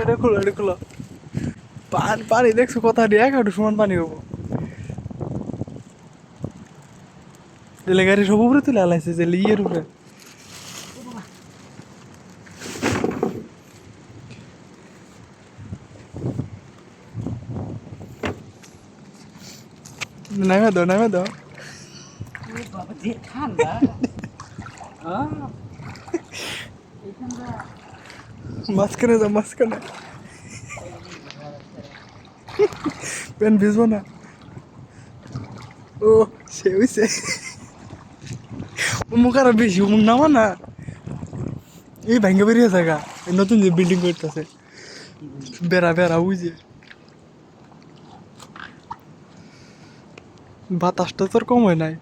এটা খুলো এটা খুলো পানি দেখছো কথা দিয়ে এক হাঁটু সমান পানি হবো এলে গাড়ি সব উপরে তুলে আলাইছে যে ইয়ের উপরে নামে দাও বাবা যে ঠান্ডা মাঝখানে যাও মাঝখানে পেন ভিজবো না ও সে হইছে মুখ আরো বেশি মুখ নামা না এই ভেঙে বেরিয়ে থাকা নতুন যে বিল্ডিং করতেছে বেড়া বেড়া বুঝে বাতাসটা তোর কম হয় নাই